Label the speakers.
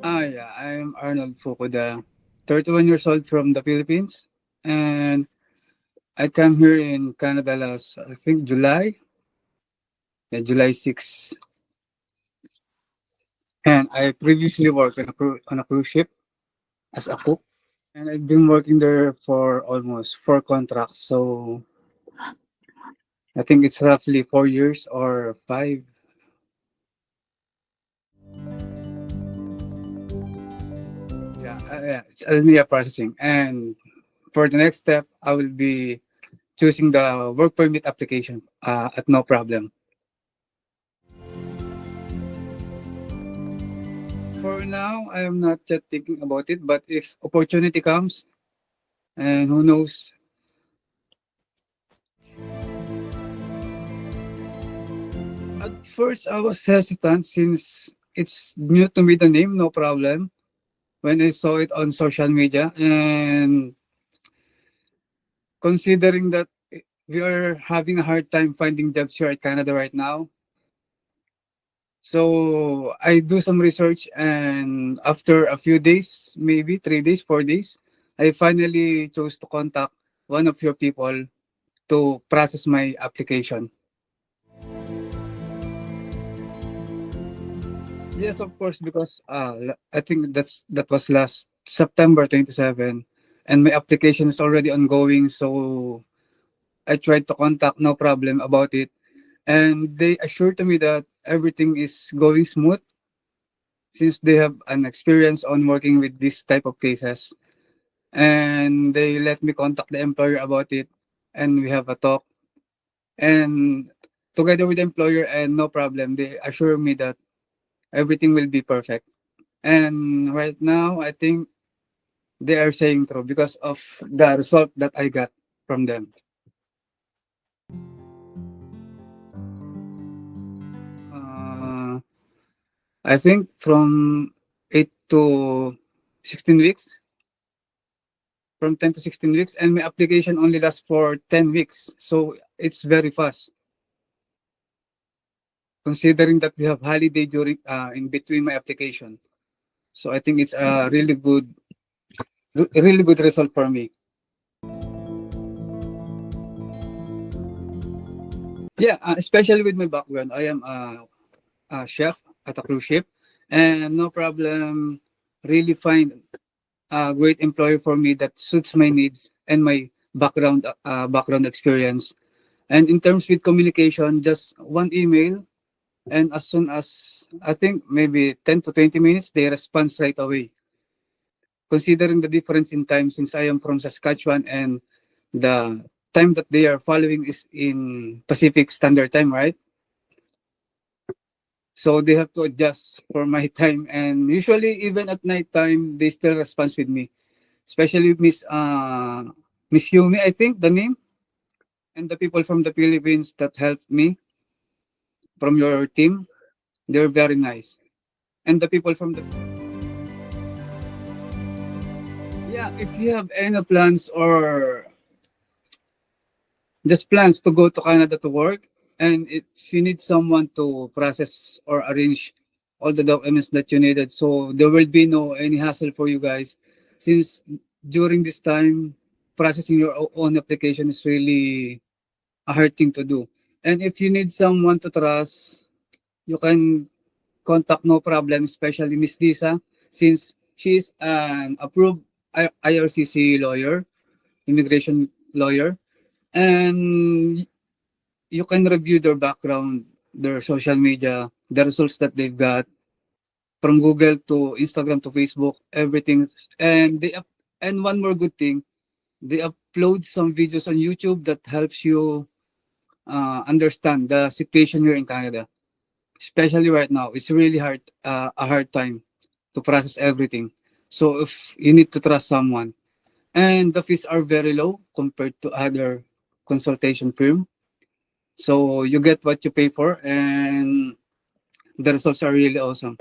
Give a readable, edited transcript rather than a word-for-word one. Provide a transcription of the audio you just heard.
Speaker 1: Yeah, I'm Arnold Fukuda, 31 years old from the Philippines, and I come here in Canada last, I think, July 6. And I previously worked on a cruise ship as a cook, and I've been working there for almost four contracts. So I think it's roughly 4 years or five. Yeah, it's Almia processing. And for the next step, I will be choosing the work permit application at no problem. For now, I am not yet thinking about it, but if opportunity comes, and who knows, at first I was hesitant since it's new to me, the name, no problem, when I saw it on social media, and considering that we are having a hard time finding jobs here at Canada right now. So I do some research, and after a few days, maybe 3 days, 4 days, I finally chose to contact one of your people to process my application. Yes, of course, because I think that was last September 27, and my application is already ongoing. So I tried to contact, no problem about it, and they assured to me that everything is going smooth since they have an experience on working with this type of cases, and they let me contact the employer about it, and we have a talk, and together with the employer, and no problem, they assure me that everything will be perfect. And right now, I think they are saying true because of the result that I got from them. Uh, I think from 8 to 16 weeks, from 10 to 16 weeks, and my application only lasts for 10 weeks. So it's very fast, considering that we have holiday during in between my application. So I think it's a really good result for me. Yeah, especially with my background, I am a chef at a cruise ship, and no problem. Really find a great employer for me that suits my needs and my background experience. And in terms with communication, just one email, and as soon as I think maybe 10 to 20 minutes, they respond right away. Considering the difference in time, since I am from Saskatchewan, and the time that they are following is in Pacific Standard Time, right? So they have to adjust for my time, and usually even at night time, they still respond with me, especially Miss Yumi, I think the name, and the people from the Philippines that helped me from your team. They're very nice, and the people from the yeah. If you have any plans or just plans to go to Canada to work, and if you need someone to process or arrange all the documents that you needed, so there will be no any hassle for you guys, since during this time processing your own application is really a hard thing to do. And if you need someone to trust, you can contact, no problem, especially Miss Lisa, since she is an approved IRCC lawyer, immigration lawyer, and you can review their background, their social media, the results that they've got from Google to Instagram to Facebook, everything. And and one more good thing, they upload some videos on YouTube that helps you understand the situation here in Canada, especially right now. It's really a hard time to process everything. So if you need to trust someone, and the fees are very low compared to other consultation firm. So you get what you pay for, and the results are really awesome.